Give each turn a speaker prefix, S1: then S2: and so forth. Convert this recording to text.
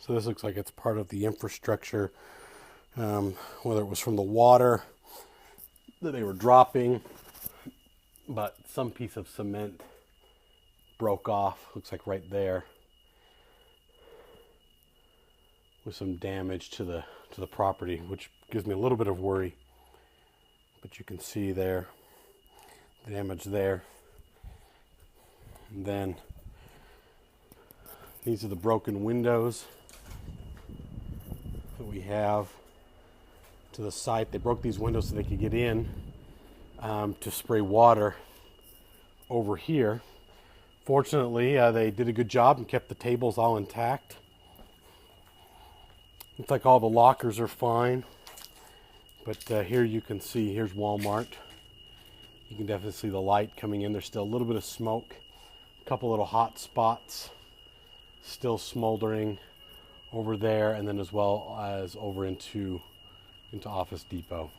S1: So this looks like it's part of the infrastructure, whether it was from the water that they were dropping, but some piece of cement broke off, looks like right there, with some damage to the property, which gives me a little bit of worry. But you can see there, the damage there. And then these are the broken windows that we have to the site. They broke these windows so they could get in to spray water over here. Fortunately, they did a good job and kept the tables all intact. Looks like all the lockers are fine. But here you can see, here's Walmart. You can definitely see the light coming in. There's still a little bit of smoke. A couple little hot spots still smoldering over there, and then as well as over into Office Depot.